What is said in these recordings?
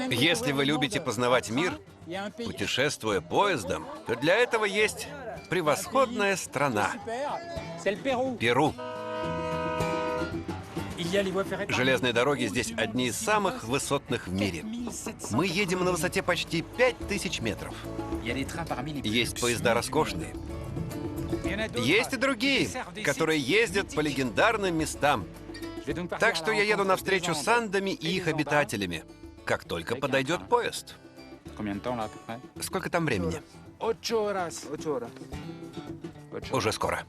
Если вы любите познавать мир, путешествуя поездом, то для этого есть превосходная страна – Перу. Железные дороги здесь одни из самых высотных в мире. Мы едем на высоте почти 5000 метров. Есть поезда роскошные. Есть и другие, которые ездят по легендарным местам. Так что я еду навстречу с андами и их обитателями, как только подойдет поезд. Сколько там времени? Уже скоро.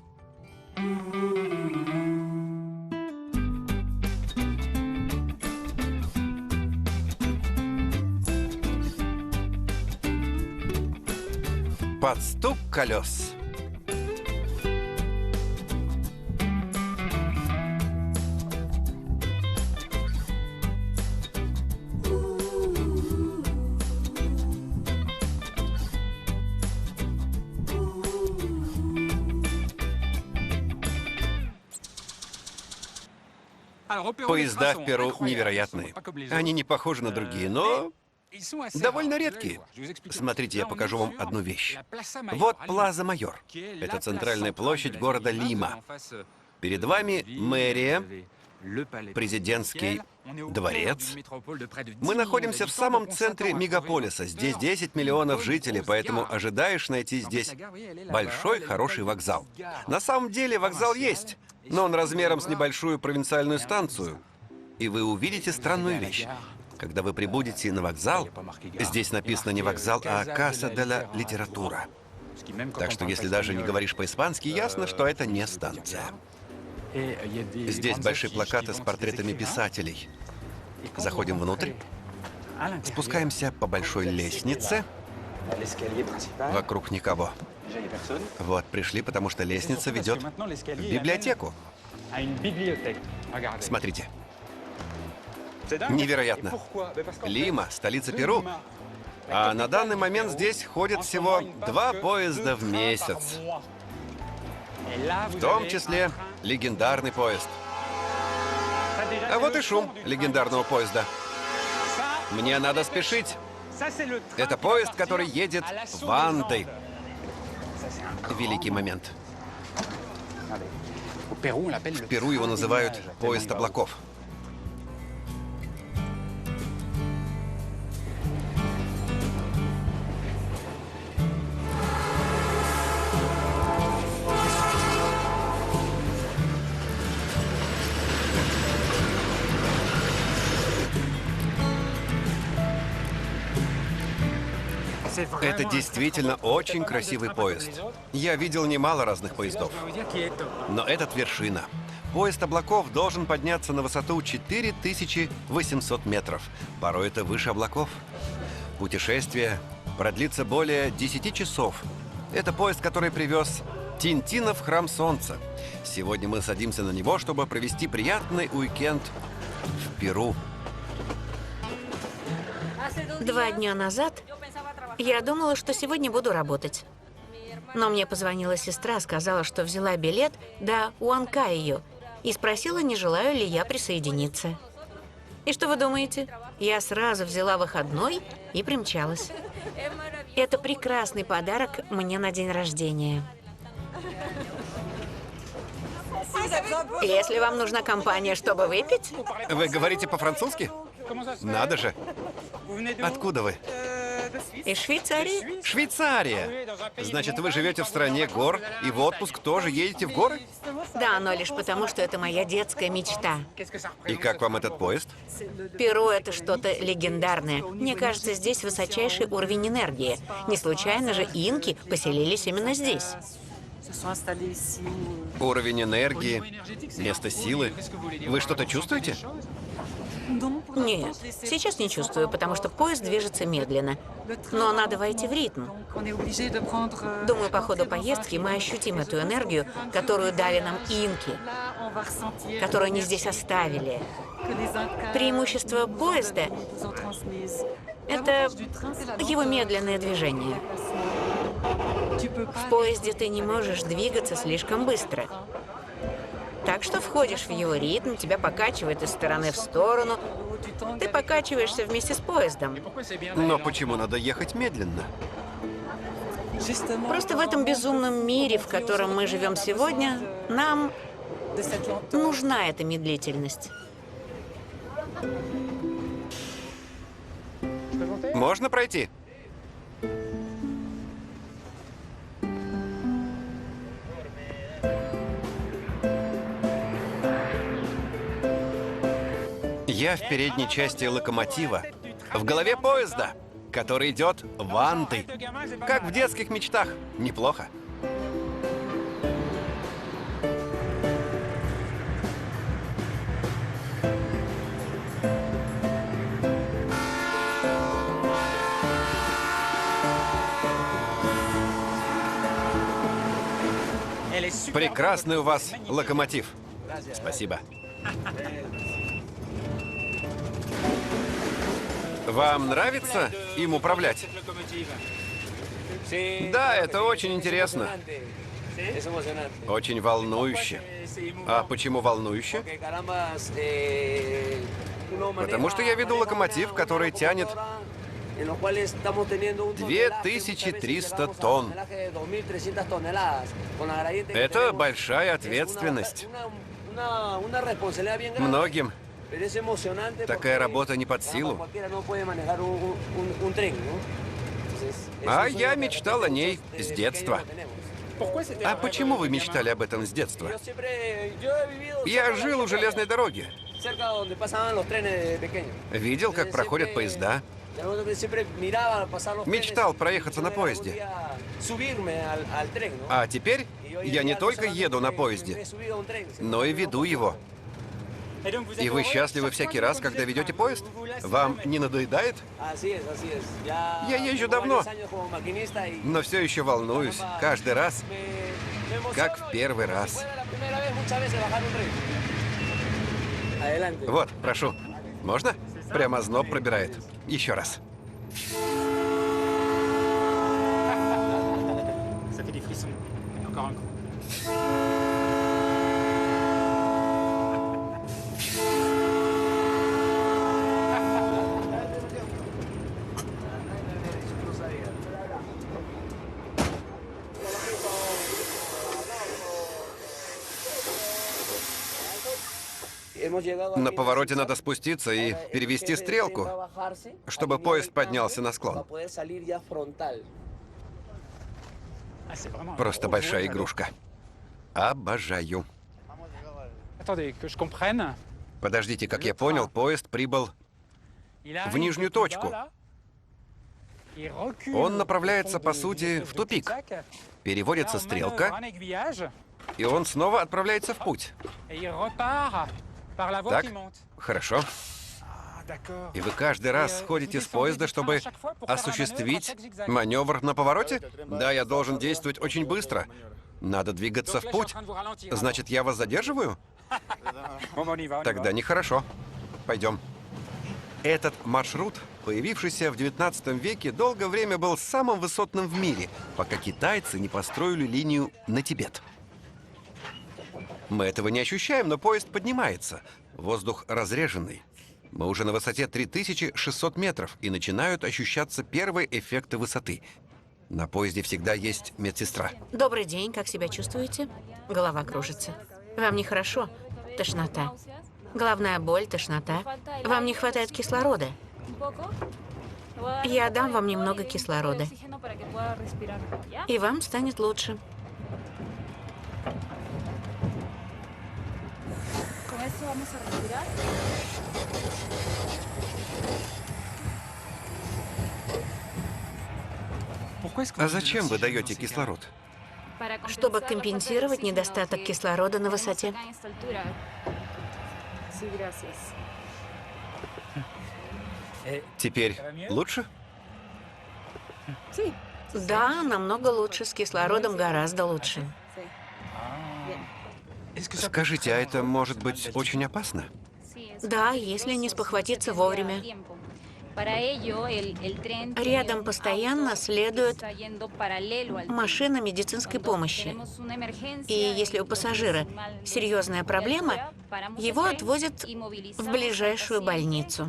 Под стук колес. Поезда в Перу невероятные. Они не похожи на другие, но довольно редкие. Смотрите, я покажу вам одну вещь. Вот Плаза Майор. Это центральная площадь города Лима. Перед вами мэрия, президентский дворец. Мы находимся в самом центре мегаполиса. Здесь 10 миллионов жителей, поэтому ожидаешь найти здесь большой, хороший вокзал. На самом деле вокзал есть, но он размером с небольшую провинциальную станцию. И вы увидите странную вещь. Когда вы прибудете на вокзал, здесь написано не вокзал, а Каса де ла Литература. Так что если даже не говоришь по-испански, ясно, что это не станция. Здесь большие плакаты с портретами писателей. Заходим внутрь, спускаемся по большой лестнице. Вокруг никого. Вот, пришли, потому что лестница ведет в библиотеку. Смотрите. Невероятно. Лима, столица Перу. А на данный момент здесь ходит всего 2 поезда в месяц. В том числе легендарный поезд. А вот и шум легендарного поезда. Мне надо спешить. Это поезд, который едет в Анды. Великий момент. В Перу его называют поезд облаков. Это действительно очень красивый поезд. Я видел немало разных поездов. Но этот вершина. Поезд облаков должен подняться на высоту 4800 метров. Порой это выше облаков. Путешествие продлится более 10 часов. Это поезд, который привез Тинтина в Храм Солнца. Сегодня мы садимся на него, чтобы провести приятный уикенд в Перу. 2 дня назад я думала, что сегодня буду работать. Но мне позвонила сестра, сказала, что взяла билет до Уанкайо и спросила, не желаю ли я присоединиться. И что вы думаете? Я сразу взяла выходной и примчалась. Это прекрасный подарок мне на день рождения. Если вам нужна компания, чтобы выпить... Вы говорите по-французски? Надо же. Откуда вы? Из Швейцарии. Швейцария! Значит, вы живете в стране гор и в отпуск тоже едете в горы? Да, но лишь потому, что это моя детская мечта. И как вам этот поезд? Перу – это что-то легендарное. Мне кажется, здесь высочайший уровень энергии. Не случайно же инки поселились именно здесь. Уровень энергии, место силы. Вы что-то чувствуете? Нет, сейчас не чувствую, потому что поезд движется медленно. Но надо войти в ритм. Думаю, по ходу поездки мы ощутим эту энергию, которую дали нам инки, которую они здесь оставили. Преимущество поезда – это его медленное движение. В поезде ты не можешь двигаться слишком быстро. так что входишь в его ритм, тебя покачивает из стороны в сторону. Ты покачиваешься вместе с поездом. Но почему надо ехать медленно? Просто в этом безумном мире, в котором мы живем сегодня, нам нужна эта медлительность. Можно пройти? Я в передней части локомотива, в голове поезда, который идет в Анты. Как в детских мечтах. Неплохо. Прекрасный у вас локомотив. Спасибо. Вам нравится им управлять? Да, это очень интересно. Очень волнующе. А почему волнующе? Потому что я веду локомотив, который тянет 2300 тонн. Это большая ответственность. Многим такая работа не под силу. А я мечтал о ней с детства. А почему вы мечтали об этом с детства? Я жил у железной дороги. Видел, как проходят поезда. Мечтал проехаться на поезде. А теперь я не только еду на поезде, но и веду его. И вы счастливы всякий раз, когда ведете поезд? Вам не надоедает? Я езжу давно, но все еще волнуюсь. Каждый раз, как в первый раз. Вот, прошу. Можно? Прямо озноб пробирает. Еще раз. На повороте надо спуститься и перевести стрелку, чтобы поезд поднялся на склон. Просто большая игрушка. Обожаю. Подождите, как я понял, поезд прибыл в нижнюю точку. Он направляется, по сути, в тупик. Переводится стрелка, и он снова отправляется в путь. Так, хорошо. И вы каждый раз сходите с поезда, чтобы осуществить маневр на повороте? Да, я должен действовать очень быстро. Надо двигаться в путь. Значит, я вас задерживаю? Тогда нехорошо. Пойдем. Этот маршрут, появившийся в 19 веке, долгое время был самым высотным в мире, пока китайцы не построили линию на Тибет. Мы этого не ощущаем, но поезд поднимается. Воздух разреженный. Мы уже на высоте 3600 метров, и начинают ощущаться первые эффекты высоты. На поезде всегда есть медсестра. Добрый день, как себя чувствуете? Голова кружится. Вам нехорошо? Тошнота. Головная боль, тошнота. Вам не хватает кислорода. Я дам вам немного кислорода. И вам станет лучше. А зачем вы даете кислород? Чтобы компенсировать недостаток кислорода на высоте. Теперь лучше? Да, намного лучше. С кислородом гораздо лучше. Скажите, а это может быть очень опасно? Да, если не спохватиться вовремя. Рядом постоянно следует машина медицинской помощи. И если у пассажира серьезная проблема, его отвозят в ближайшую больницу.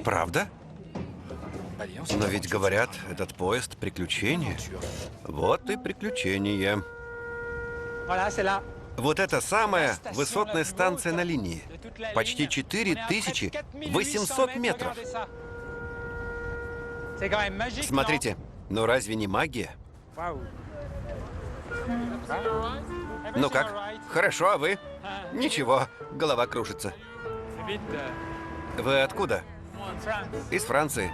Правда? Но ведь говорят, этот поезд — приключение. Вот и приключение. Вот это самая высотная станция на линии. Почти 4800 метров. Смотрите, ну разве не магия? Ну как? Хорошо, а вы? Ничего, голова кружится. Вы откуда? Из Франции.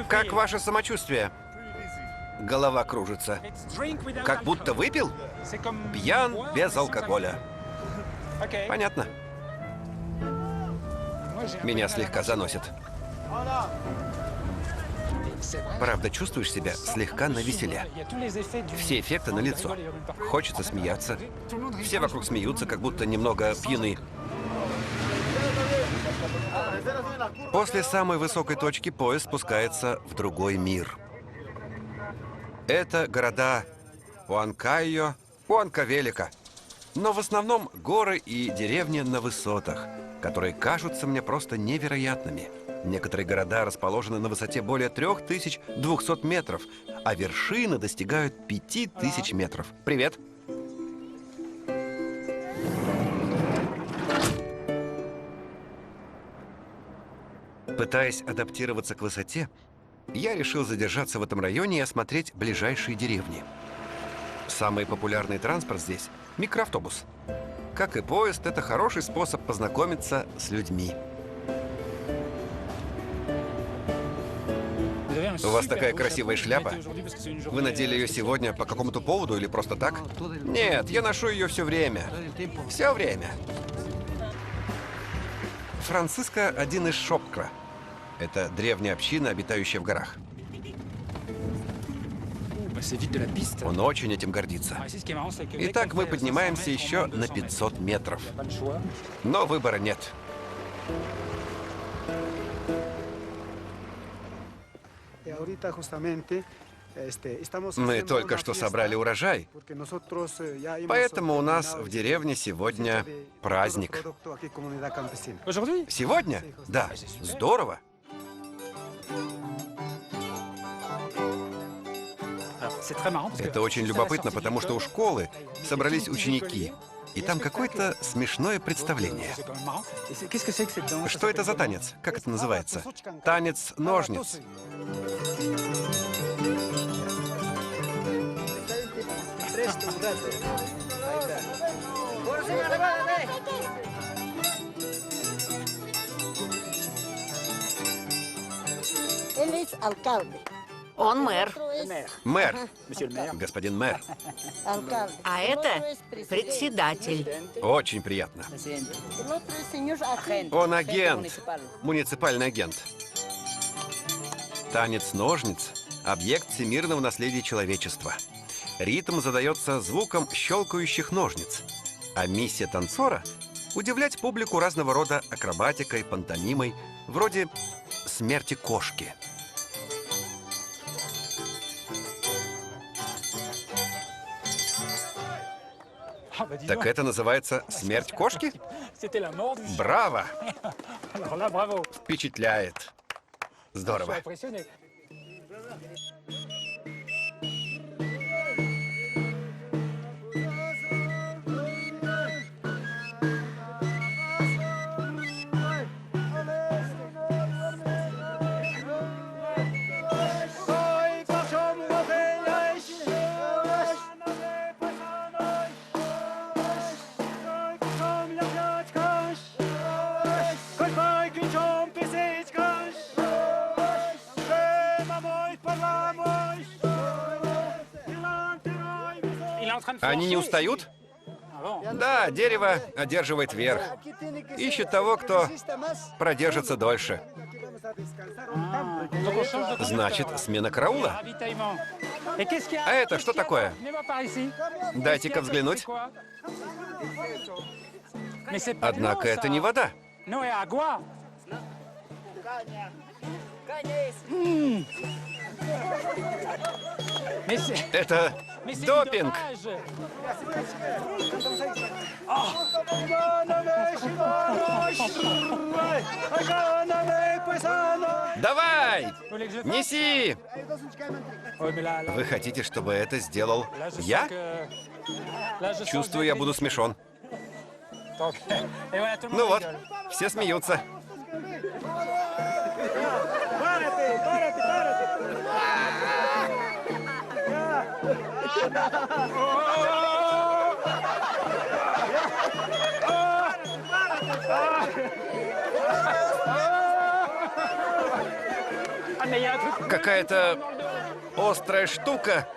Как ваше самочувствие? Голова кружится. Как будто выпил? Пьян без алкоголя. Понятно. Меня слегка заносит. Правда, чувствуешь себя слегка навеселе. Все эффекты налицо. Хочется смеяться. Все вокруг смеются, как будто немного пьяны. После самой высокой точки поезд спускается в другой мир. Это города Уанкайо, Уанкавелика. Но в основном горы и деревни на высотах, которые кажутся мне просто невероятными. Некоторые города расположены на высоте более 3200 метров, а вершины достигают 5000 метров. Привет! Пытаясь адаптироваться к высоте, я решил задержаться в этом районе и осмотреть ближайшие деревни. Самый популярный транспорт здесь – микроавтобус. Как и поезд, это хороший способ познакомиться с людьми. У вас такая красивая шляпа. Вы надели ее сегодня по какому-то поводу или просто так? Нет, я ношу ее все время. Все время. Франциско – один из Шопкра. Это древняя община, обитающая в горах. Он очень этим гордится. Итак, мы поднимаемся еще на 500 метров. Но выбора нет. Мы только что собрали урожай, поэтому у нас в деревне сегодня праздник. Сегодня? Да, здорово. Это очень любопытно, потому что у школы собрались ученики, и там какое-то смешное представление. Что это за танец? Как это называется? Танец ножниц. Он мэр. Мэр. Господин мэр. А это председатель. Очень приятно. Он агент. Муниципальный агент. Танец ножниц – объект всемирного наследия человечества. Ритм задается звуком щелкающих ножниц. А миссия танцора – удивлять публику разного рода акробатикой, пантомимой, вроде смерти кошки. Так это называется смерть кошки? Браво! Впечатляет. Здорово. Они не устают? Да, дерево одерживает верх. Ищет того, кто продержится дольше. Значит, смена караула. А это что такое? Дайте-ка взглянуть. Однако это не вода. Это допинг. Давай! Неси! Вы хотите, чтобы это сделал я? Чувствую, я буду смешон. Ну вот, все смеются. Какая-то острая штука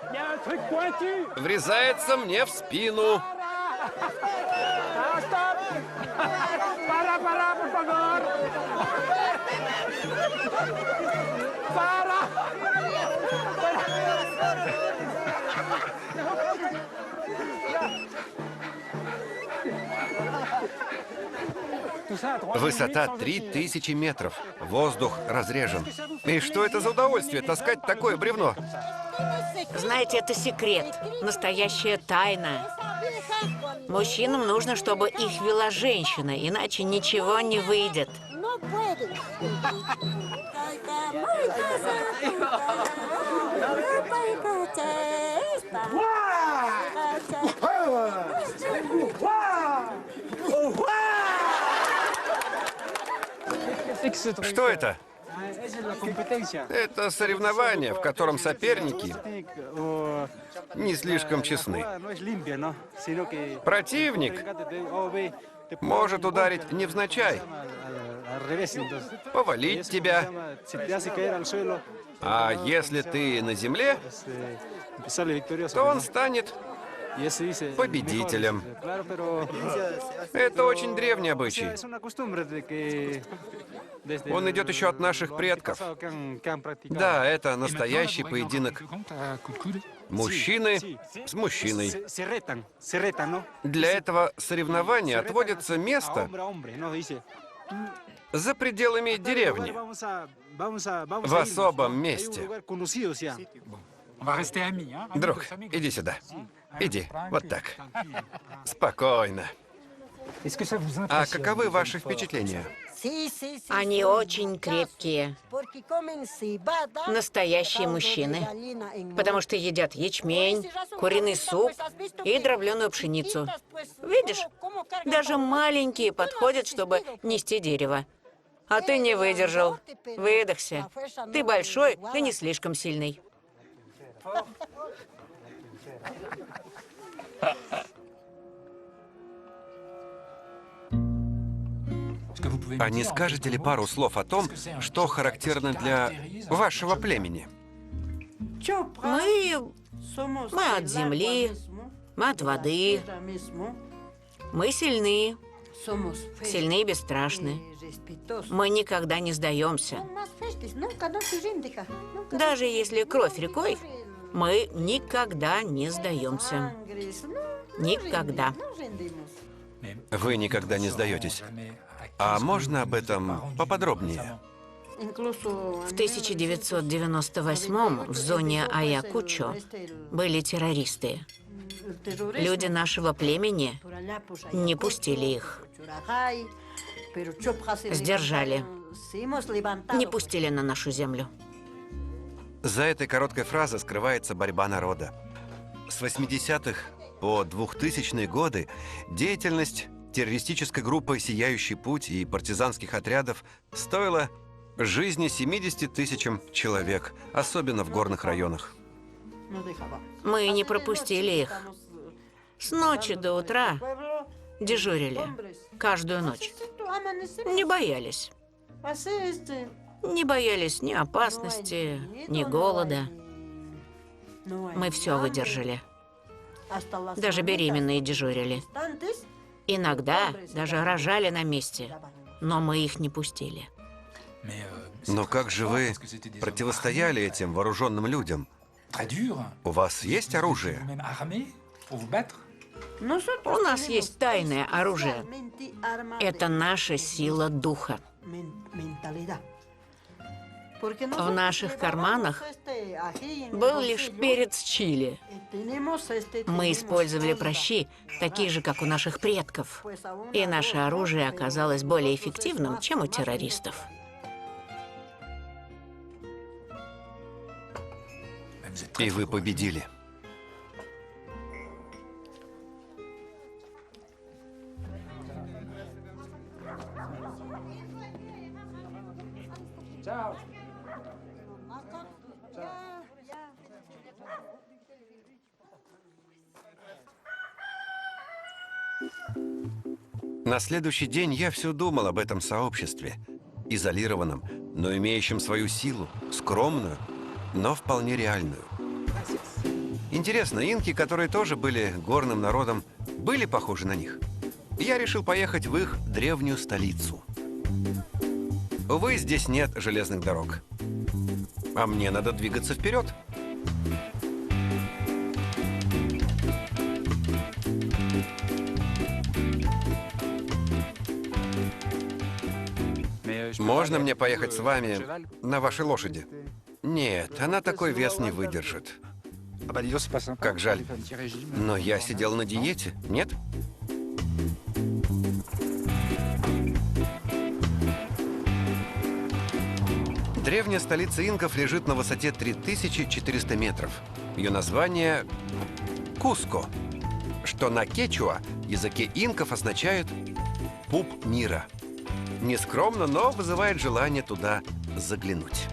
врезается мне в спину. Высота 3000 метров. Воздух разрежен. И что это за удовольствие таскать такое бревно? Знаете, это секрет. Настоящая тайна. Мужчинам нужно, чтобы их вела женщина, иначе ничего не выйдет. Что это? Это соревнование, в котором соперники не слишком честны. Противник может ударить невзначай, повалить тебя. А если ты на земле, то он станет победителем. Это очень древний обычай. Он идет еще от наших предков. Да, это настоящий поединок мужчины с мужчиной. Для этого соревнования отводится место за пределами деревни, в особом месте. Друг, иди сюда. Иди, вот так. Спокойно. А каковы ваши впечатления? Они очень крепкие. Настоящие мужчины. Потому что едят ячмень, куриный суп и дробленую пшеницу. Видишь, даже маленькие подходят, чтобы нести дерево. А ты не выдержал. Выдохся. Ты большой и не слишком сильный. А не скажете ли пару слов о том, что характерно для вашего племени? Мы от земли, мы от воды. Мы сильны. Сильны и бесстрашны. Мы никогда не сдаемся. Даже если кровь рекой, мы никогда не сдаемся. Никогда. Вы никогда не сдаетесь. А можно об этом поподробнее? В 1998-м в зоне Аякучо были террористы. Люди нашего племени не пустили их. Сдержали. Не пустили на нашу землю. За этой короткой фразой скрывается борьба народа. С 80-х по 2000-е годы деятельность террористической группы «Сияющий путь» и партизанских отрядов стоила жизни 70 тысячам человек, особенно в горных районах. Мы не пропустили их. С ночи до утра дежурили. Каждую ночь. Не боялись. Не боялись ни опасности, ни голода. Мы все выдержали. Даже беременные дежурили. Иногда даже рожали на месте, но мы их не пустили. Но как же вы противостояли этим вооруженным людям? У вас есть оружие? У нас есть тайное оружие. Это наша сила духа. В наших карманах был лишь перец чили. Мы использовали пращи, такие же, как у наших предков. И наше оружие оказалось более эффективным, чем у террористов. И вы победили. На следующий день я все думал об этом сообществе. Изолированном, но имеющем свою силу, скромную, но вполне реальную. Интересно, инки, которые тоже были горным народом, были похожи на них? Я решил поехать в их древнюю столицу. Увы, здесь нет железных дорог. А мне надо двигаться вперед. Можно мне поехать с вами на вашей лошади? Нет, она такой вес не выдержит. Как жаль. Но я сидел на диете, нет? Древняя столица инков лежит на высоте 3400 метров. Ее название – Куско, что на кечуа, языке инков, означает «пуп мира». Нескромно, но вызывает желание туда заглянуть.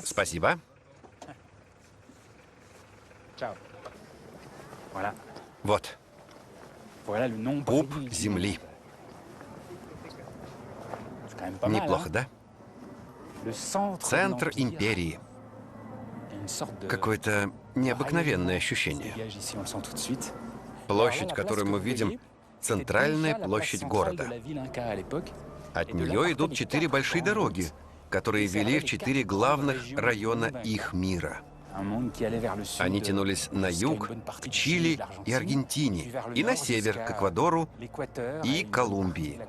Спасибо. Вот. Пуп земли. Неплохо, да? Центр империи. Какое-то необыкновенное ощущение. Площадь, которую мы видим, центральная площадь города. От нее идут 4 большие дороги, которые вели в 4 главных района их мира. Они тянулись на юг, к Чили и Аргентине, и на север, к Эквадору и Колумбии.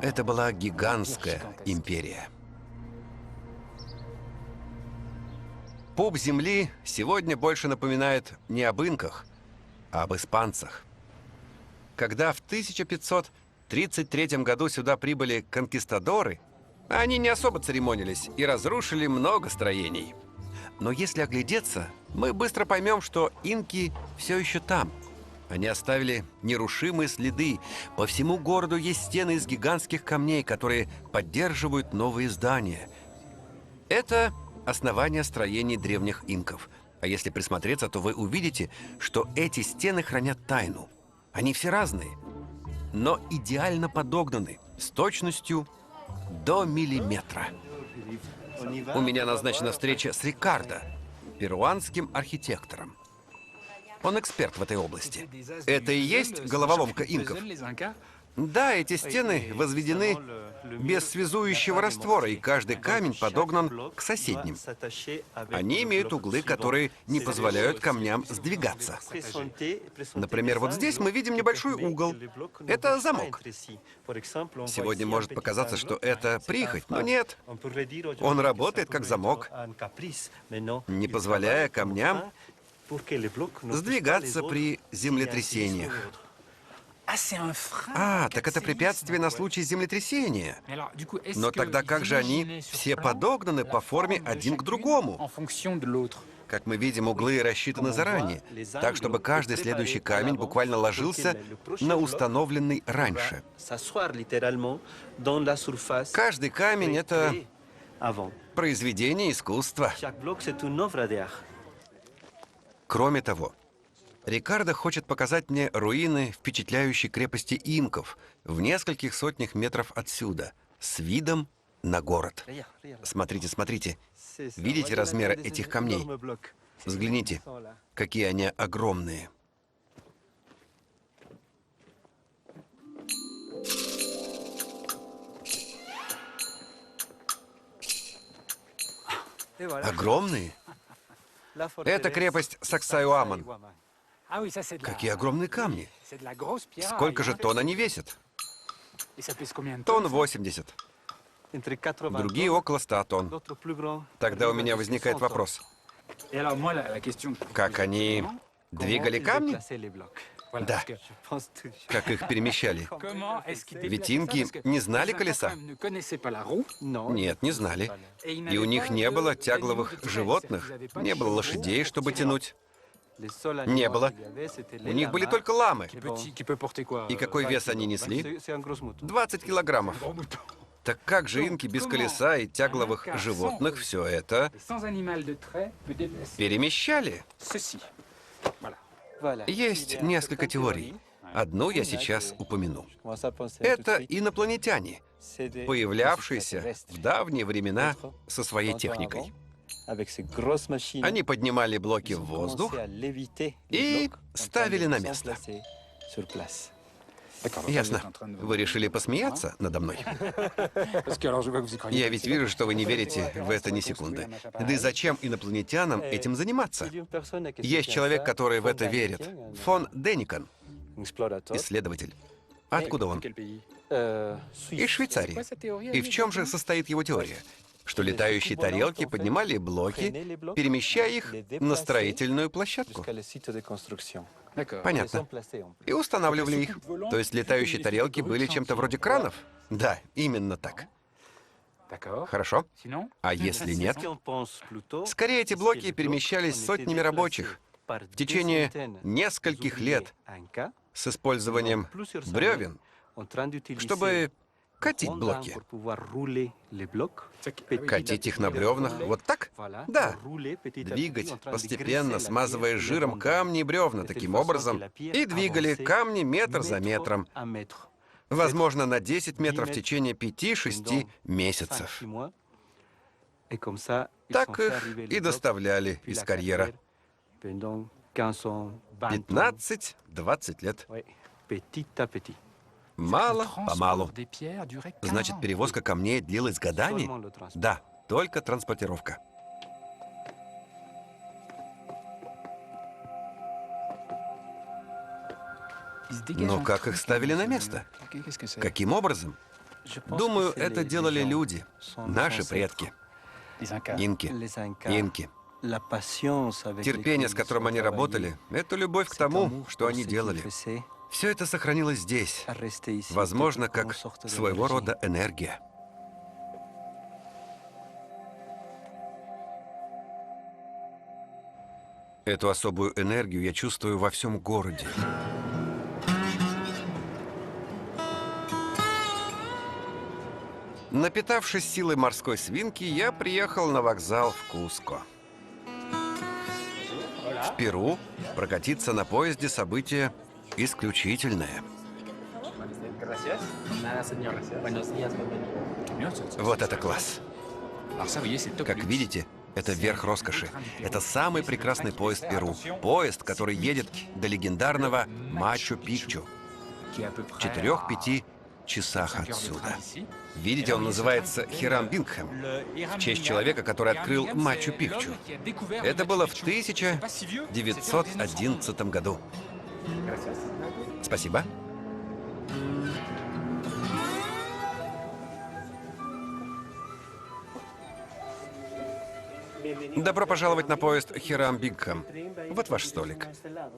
Это была гигантская империя. Пуп земли сегодня больше напоминает не об инках, а об испанцах. Когда в 1533 году сюда прибыли конкистадоры, они не особо церемонились и разрушили много строений. Но если оглядеться, мы быстро поймем, что инки все еще там. Они оставили нерушимые следы. По всему городу есть стены из гигантских камней, которые поддерживают новые здания. Это основание строений древних инков. А если присмотреться, то вы увидите, что эти стены хранят тайну. Они все разные, но идеально подогнаны, с точностью до миллиметра. У меня назначена встреча с Рикардо, перуанским архитектором. Он эксперт в этой области. Это и есть головоломка инков? Да, эти стены возведены без связующего раствора, и каждый камень подогнан к соседним. Они имеют углы, которые не позволяют камням сдвигаться. Например, вот здесь мы видим небольшой угол. Это замок. Сегодня может показаться, что это прихоть, но нет. Он работает как замок, не позволяя камням сдвигаться при землетрясениях. Так это препятствие на случай землетрясения. Но тогда как же они все подогнаны по форме один к другому? Как мы видим, углы рассчитаны заранее, так, чтобы каждый следующий камень буквально ложился на установленный раньше. Каждый камень — это произведение искусства. Кроме того, Рикардо хочет показать мне руины впечатляющей крепости инков в нескольких сотнях метров отсюда, с видом на город. Смотрите, смотрите. Видите размеры этих камней? Взгляните, какие они огромные. Огромные. Это крепость Саксайуаман. Какие огромные камни. Сколько же тонн они весят? Тонн 80. Другие около 100 тонн. Тогда у меня возникает вопрос. Как они двигали камни? Да. Как их перемещали? Ведь инки не знали колеса? Нет, не знали. И у них не было тягловых животных, не было лошадей, чтобы тянуть. Не было. У них были только ламы. И какой вес они несли? 20 килограммов. Так как же инки без колеса и тягловых животных все это перемещали? Есть несколько теорий. Одну я сейчас упомяну. Это инопланетяне, появлявшиеся в давние времена со своей техникой. Они поднимали блоки в воздух и ставили на место. Ясно. Вы решили посмеяться надо мной? Я ведь вижу, что вы не верите в это ни секунды. Да и зачем инопланетянам этим заниматься? Есть человек, который в это верит. Фон Деникан, исследователь. Откуда он? Из Швейцарии. И в чем же состоит его теория? Что летающие тарелки поднимали блоки, перемещая их на строительную площадку. Понятно. И устанавливали их. То есть летающие тарелки были чем-то вроде кранов? Да, именно так. Хорошо. А если нет? Скорее, эти блоки перемещались сотнями рабочих в течение нескольких лет с использованием бревен, чтобы катить блоки. Катить их на бревнах вот так? Да. Двигать, постепенно смазывая жиром камни и бревна таким образом. И двигали камни метр за метром. Возможно, на 10 метров в течение 5-6 месяцев. Так их и доставляли из карьера. 15-20 лет. Мало-помалу. Значит, перевозка камней длилась годами? Да, только транспортировка. Но как их ставили на место? Каким образом? Думаю, это делали люди, наши предки. Инки. Терпение, с которым они работали, это любовь к тому, что они делали. Все это сохранилось здесь, возможно, как своего рода энергия. Эту особую энергию я чувствую во всем городе. Напитавшись силой морской свинки, я приехал на вокзал в Куско. В Перу прокатиться на поезде событие исключительное. Вот это класс. Как видите, это верх роскоши. Это самый прекрасный поезд Перу. Поезд, который едет до легендарного Мачу-Пикчу. В 4-5 часах отсюда. Видите, он называется Хирам Бингхэм, в честь человека, который открыл Мачу-Пикчу. Это было в 1911 году. Спасибо. Добро пожаловать на поезд Хирам Бингхэм. Вот ваш столик.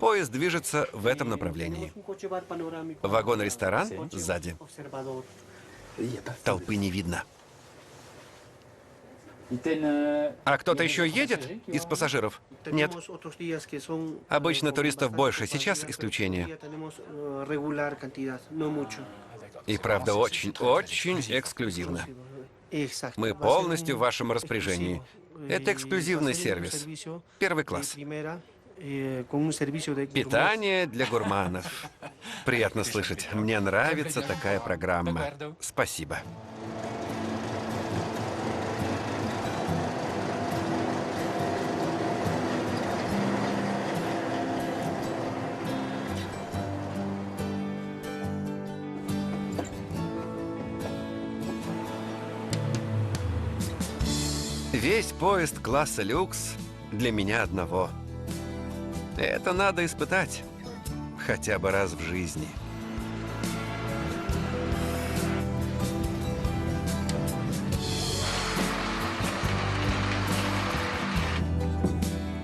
Поезд движется в этом направлении. Вагон-ресторан сзади. Толпы не видно. А кто-то еще едет из пассажиров? Нет. Обычно туристов больше, сейчас исключение. И правда, очень эксклюзивно. Мы полностью в вашем распоряжении. Это эксклюзивный сервис. Первый класс. Питание для гурманов. Приятно слышать. Мне нравится такая программа. Спасибо. Весь поезд класса люкс для меня одного. Это надо испытать хотя бы раз в жизни.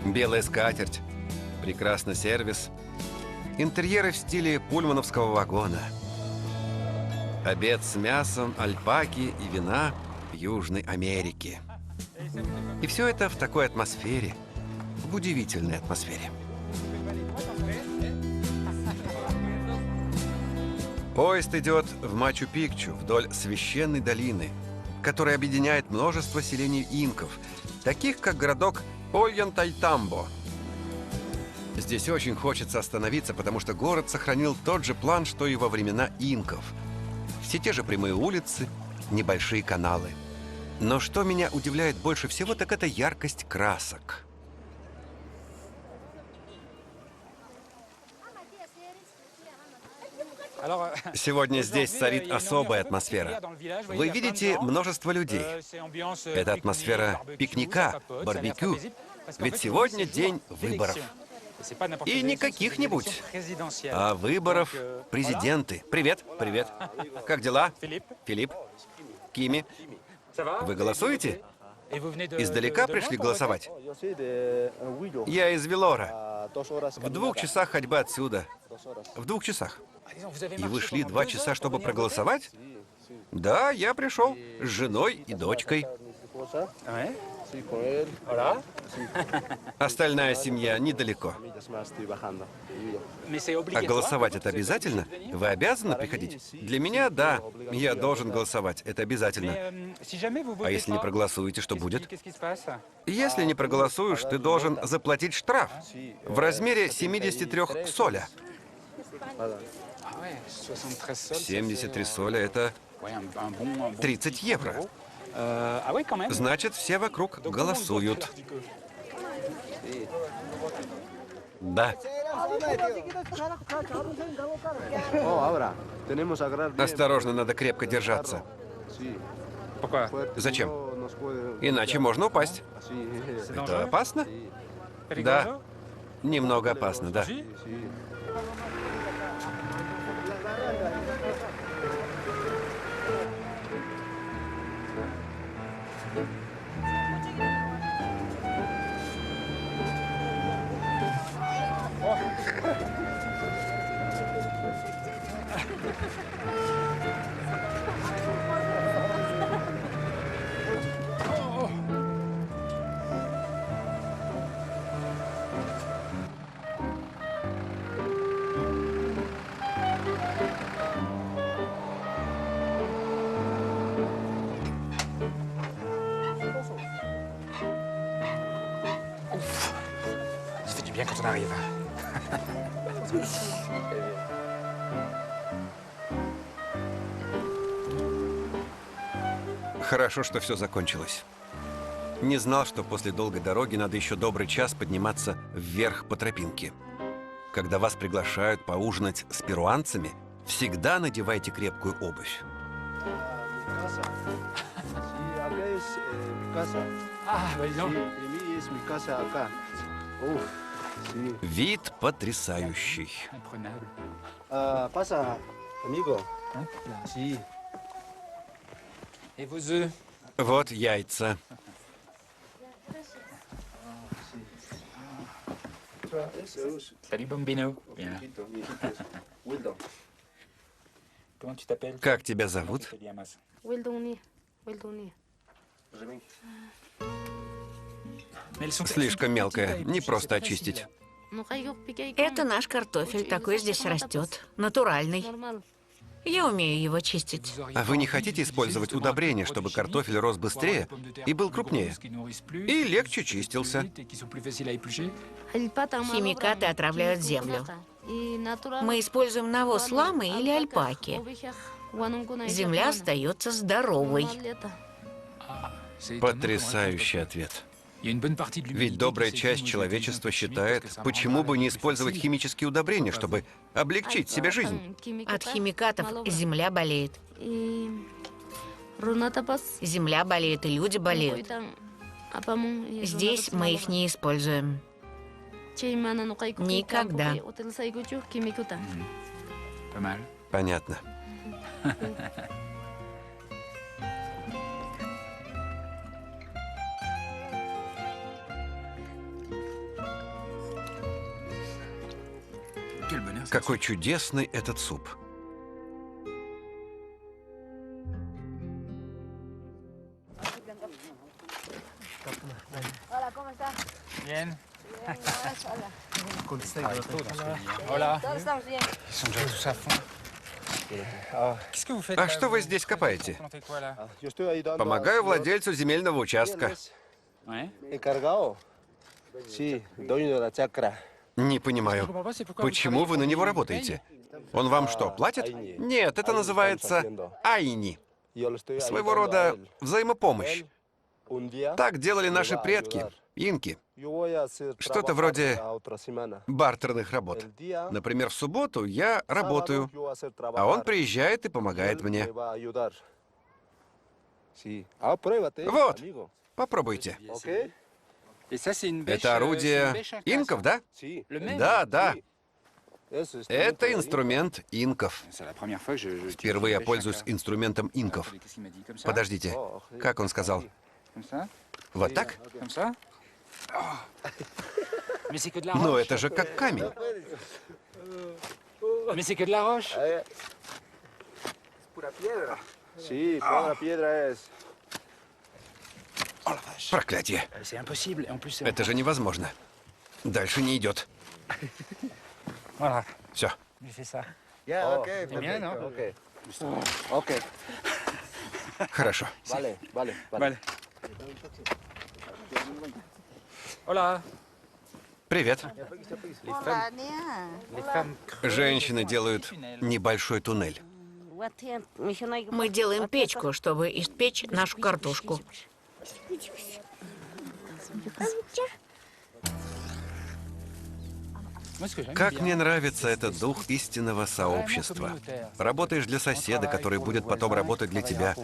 Белая скатерть, прекрасный сервис, интерьеры в стиле пульмановского вагона, обед с мясом, альпаки и вина Южной Америки. И все это в такой атмосфере, в удивительной атмосфере. Поезд идет в Мачу-Пикчу вдоль священной долины, которая объединяет множество селений инков, таких как городок Ольянтайтамбо. Здесь очень хочется остановиться, потому что город сохранил тот же план, что и во времена инков. Все те же прямые улицы, небольшие каналы. Но что меня удивляет больше всего, так это яркость красок. Сегодня здесь царит особая атмосфера. Вы видите множество людей. Это атмосфера пикника, барбекю. Ведь сегодня день выборов. И не каких-нибудь, а выборов президенты. Привет. Привет. Как дела? Филипп. Кими. Вы голосуете? Издалека пришли голосовать? Я из Велора. В 2 часах ходьбы отсюда. В 2 часах. И вы шли 2 часа, чтобы проголосовать? Да, я пришел с женой и дочкой. Остальная семья недалеко. А голосовать это обязательно? Вы обязаны приходить? Для меня, да. Я должен голосовать. Это обязательно. А если не проголосуете, что будет? Если не проголосуешь, ты должен заплатить штраф в размере 73 соля. 73 соля – это 30 евро. Значит, все вокруг голосуют. Да. Осторожно, надо крепко держаться. Зачем? Иначе можно упасть. Это опасно? Да. Немного опасно, да. Quand on arrive. Хорошо, что все закончилось. Не знал, что после долгой дороги надо еще добрый час подниматься вверх по тропинке. Когда вас приглашают поужинать с перуанцами, всегда надевайте крепкую обувь. Вид потрясающий. Вот яйца. Salut Bambino. Comment tu t'appelles? Как тебя зовут? Слишком мелкая, не просто очистить. Это наш картофель, такой здесь растет, натуральный. Я умею его чистить. А вы не хотите использовать удобрения, чтобы картофель рос быстрее и был крупнее? И легче чистился. Химикаты отравляют землю. Мы используем навоз ламы или альпаки. Земля остается здоровой. Потрясающий ответ. Ведь добрая часть человечества считает, почему бы не использовать химические удобрения, чтобы облегчить себе жизнь. От химикатов земля болеет. Земля болеет, и люди болеют. Здесь мы их не используем. Никогда. Pas mal. Понятно. Quel bonheur. ça. Какой чудесный этот суп. Bien. Hola. Ils sont déjà tous à fond. Qu'est-ce que vous faites А là, что вы здесь копаете? plantez quoi là? Помогаю владельцу земельного участка. Ouais. Encargado. Sí, dueño de la chacra. Не понимаю, почему вы на него работаете? Он вам что, платит? Нет, это называется айни. Yo le estoy Своего ayudando a рода él. взаимопомощь. Un día Так делали me наши va a предки, ayudar. инки. Yo voy a hacer Что-то trabajar вроде a otra semana. бартерных работ. El día Например, в субботу я работаю, sábado yo voy a hacer а он trabajar приезжает и y помогает él мне. me va a ayudar. Sí. Pruébate, Вот. amigo. Попробуйте. ¿Ok? Et ça, c'est une bêche. Это орудие инков, да? Sí. Le même. Да, да. Eso es Это instrumento de инструмент инков. C'est la première fois que je Впервые я пользуюсь инструментом инков. Qu'est-ce qu'il m'a dit? Comme ça? Подождите, как он сказал? Comme ça? Вот так? Comme ça? Mais c'est que de la Ну, roche. это же как камень. Mais c'est que de la roche. Sí, pura piedra es. Oh la vache. Проклятие. C'est impossible. Et en plus, c'est Это же невозможно. Дальше не идет. Voilà. Все. J'ai fait ça. Yeah, ok, C'est bien, non? Ok. Ok, Хорошо. vale, vale, vale. Vale. Hola. Привет. Les femmes Женщины делают небольшой туннель. Мы делаем печку, чтобы испечь нашу картошку. Moi, ce que j'aime Как bien, мне нравится этот дух истинного сообщества. Работаешь для соседа, который будет потом работать для тебя.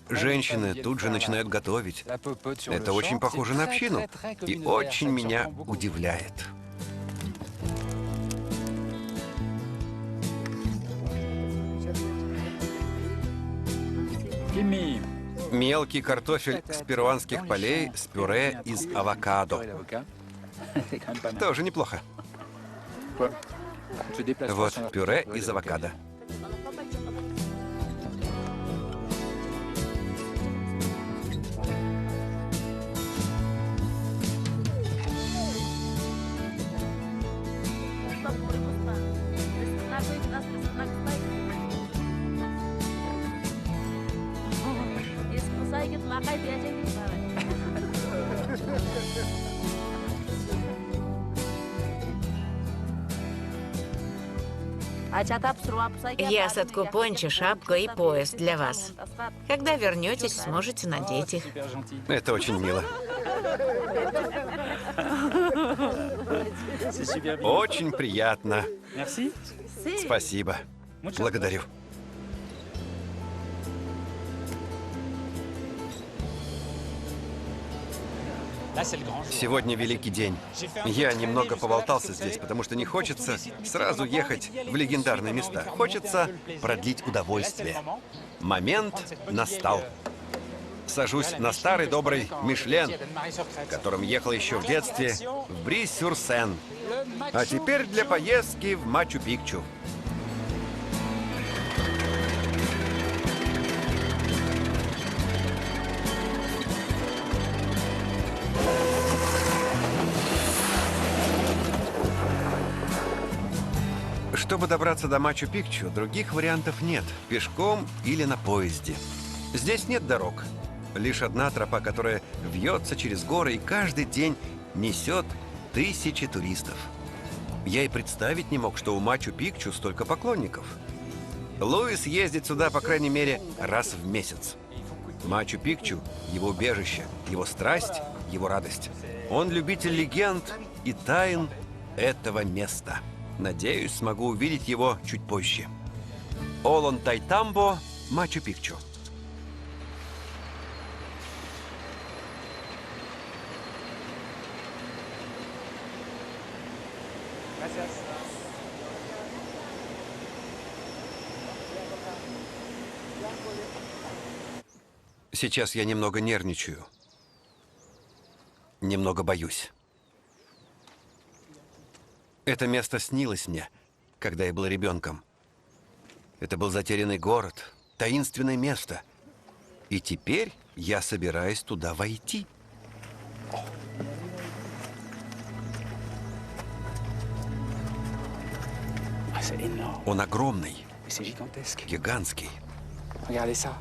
Женщины тут же начинают готовить. la popote sur Это le очень champ, похоже c'est на très, общину très, très и communautaire. очень Ça me меня surprend beaucoup. удивляет. Gimme. Мелкий картофель с перуанских полей с пюре из авокадо. Et l'avocat. C'est quand même pas mal. Тоже неплохо. Quoi? Tu te déplaces Вот pas sans- пюре Ouais, из l'avocat. авокадо. Я сотку пончо, шапку и пояс для вас. Когда вернетесь, сможете надеть их. Super gentil. Это очень мило. C'est super bien. Очень приятно. Merci. Спасибо. Благодарю. Là, c'est le grand jour. Сегодня великий день. Я немного поболтался здесь, потому что не хочется сразу ехать в легендарные места. Хочется продлить удовольствие. Момент настал. Сажусь на старый добрый Мишлен, которым ехал еще в детстве в Бри-Сюр-Сен. А теперь для поездки в Мачу-Пикчу. Чтобы добраться до Мачу-Пикчу, других вариантов нет. Пешком или на поезде. Здесь нет дорог. Лишь одна тропа, которая вьется через горы и каждый день несет тысячи туристов. Я и представить не мог, что у Мачу-Пикчу столько поклонников. Луис ездит сюда, по крайней мере, раз в месяц. Мачу-Пикчу – его убежище, его страсть, его радость. Он любитель легенд и тайн этого места. Надеюсь, смогу увидеть его чуть позже. Олонтайтамбо, Мачу-Пикчу. Сейчас я немного нервничаю. Немного боюсь. Это место снилось мне, когда я был ребенком. Это был затерянный город, таинственное место. И теперь я собираюсь туда войти. Он огромный, гигантский.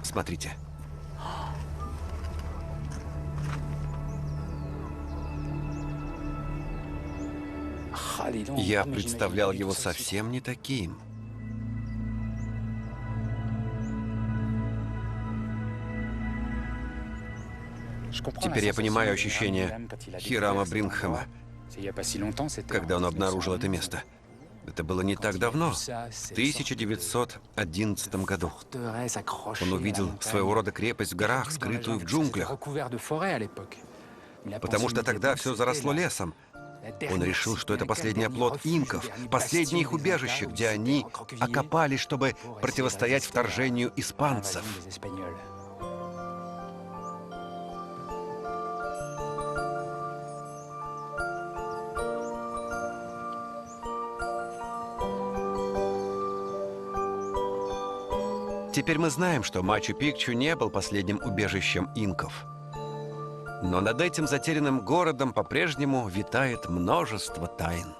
Смотрите. Я представлял его совсем не таким. Теперь я понимаю ощущение Хирама Брингхэма, когда он обнаружил это место. Это было не так давно, в 1911 году. Он увидел своего рода крепость в горах, скрытую в джунглях. Потому что тогда все заросло лесом. Он решил, что это последний оплот инков, последнее их убежище, где они окопались, чтобы противостоять вторжению испанцев. Теперь мы знаем, что Мачу-Пикчу не был последним убежищем инков. Но над этим затерянным городом по-прежнему витает множество тайн.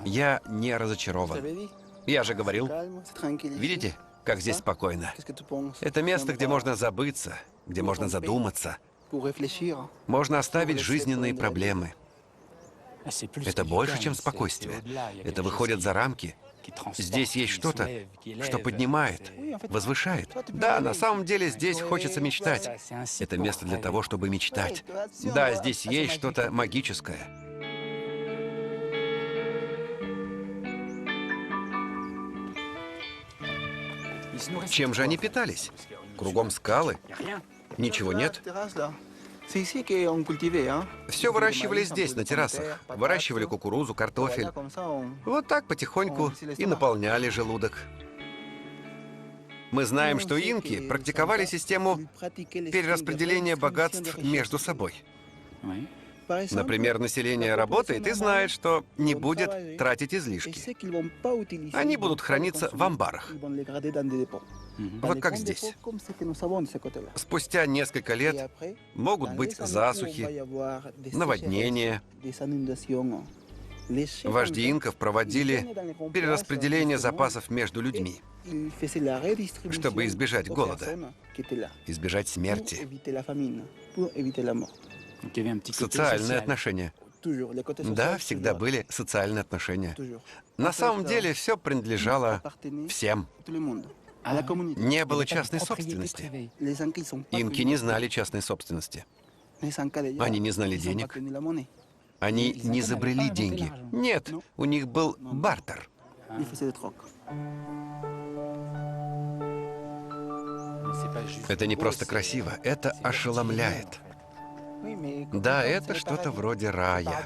Я не разочарован. Я же говорил. Видите, как здесь спокойно? Это место, где можно забыться, где можно задуматься. Можно оставить жизненные проблемы. Это больше, чем спокойствие. Это выходит за рамки. Здесь есть что-то, что поднимает, возвышает. Да, на самом деле здесь хочется мечтать. Это место для того, чтобы мечтать. Да, здесь есть что-то магическое. Чем же они питались? Кругом скалы. Ничего нет. Все выращивали здесь, на террасах. Выращивали кукурузу, картофель. Вот так потихоньку и наполняли желудок. Мы знаем, что инки практиковали систему перераспределения богатств между собой. Например, население работает и знает, что не будет тратить излишки. Они будут храниться в амбарах. Вот как здесь. Спустя несколько лет могут быть засухи, наводнения. Вожди инков проводили перераспределение запасов между людьми, чтобы избежать голода, избежать смерти. Социальные отношения. Да, всегда были социальные отношения. На самом деле все принадлежало всем. Не было частной собственности. Инки не знали частной собственности. Они не знали денег. Они не изобрели деньги. Нет, у них был бартер. Это не просто красиво, это ошеломляет. Да, это что-то вроде рая.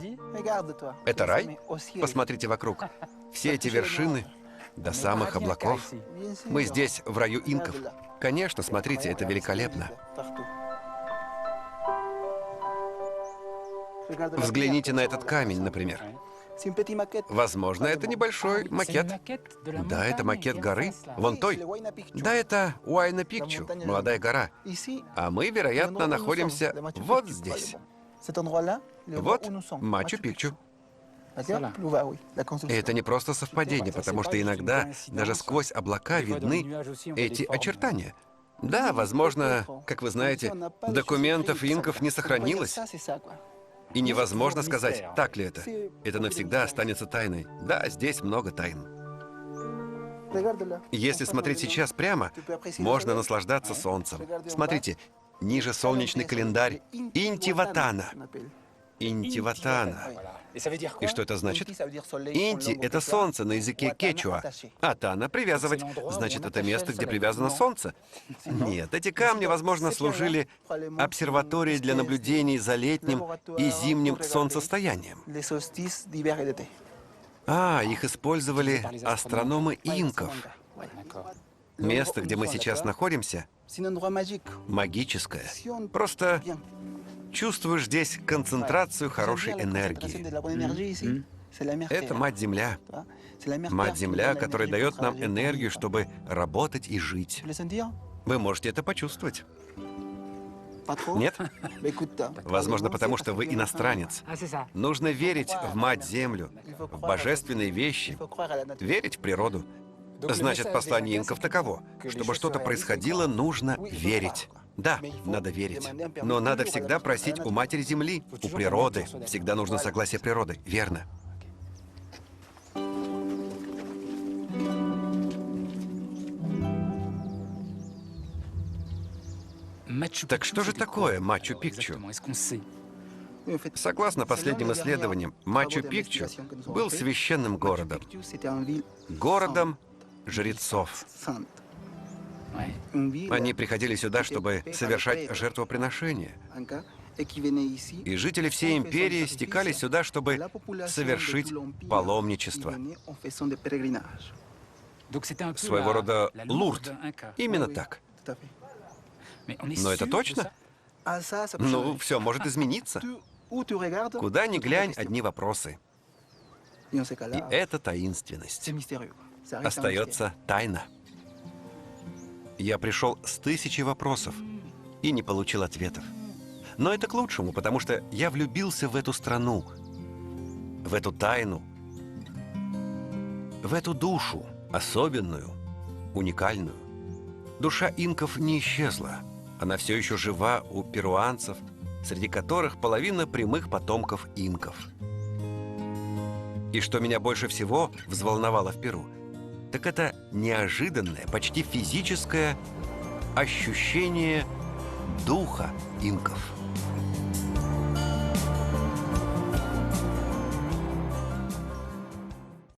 Это рай? Посмотрите вокруг. Все эти вершины до самых облаков. Мы здесь, в раю инков. Конечно, смотрите, это великолепно. Взгляните на этот камень, например. Возможно, это небольшой макет. Да, это макет горы. Вон той. Да, это Уайна-Пикчу, молодая гора. А мы, вероятно, находимся вот здесь. Вот Мачу-Пикчу. И это не просто совпадение, потому что иногда даже сквозь облака видны эти очертания. Да, возможно, как вы знаете, документов инков не сохранилось. И невозможно сказать, так ли это. Это навсегда останется тайной. Да, здесь много тайн. Если смотреть сейчас прямо, можно наслаждаться солнцем. Смотрите, ниже солнечный календарь Интиватана. Интиватана. И что это значит? Инти — это солнце на языке кечуа, а тана — привязывать. Значит, это место, где привязано солнце? Нет, эти камни, возможно, служили обсерваторией для наблюдений за летним и зимним солнцестоянием. Их использовали астрономы инков. Место, где мы сейчас находимся, магическое. Просто чувствуешь здесь концентрацию хорошей энергии. Это Мать-Земля. Мать-Земля, которая дает нам энергию, чтобы работать и жить. Вы можете это почувствовать. Нет? Возможно, потому что вы иностранец. Нужно верить в Мать-Землю, в божественные вещи, верить в природу. Значит, послание инков таково. Чтобы что-то происходило, нужно верить. Да, надо верить. Но надо всегда просить у Матери Земли, у природы. Всегда нужно согласие природы. Верно. Так что же такое Мачу-Пикчу? Согласно последним исследованиям, Мачу-Пикчу был священным городом. Городом жрецов. Они приходили сюда, чтобы совершать жертвоприношения. И жители всей империи стекались сюда, чтобы совершить паломничество. Своего рода Лурд. Именно так. Но это точно? Ну, все может измениться. Куда ни глянь, одни вопросы. И эта таинственность остается тайна. Я пришел с 1000 вопросов и не получил ответов. Но это к лучшему, потому что я влюбился в эту страну, в эту тайну, в эту душу, особенную, уникальную. Душа инков не исчезла. Она все еще жива у перуанцев, среди которых половина прямых потомков инков. И что меня больше всего взволновало в Перу, так это неожиданное, почти физическое ощущение духа инков.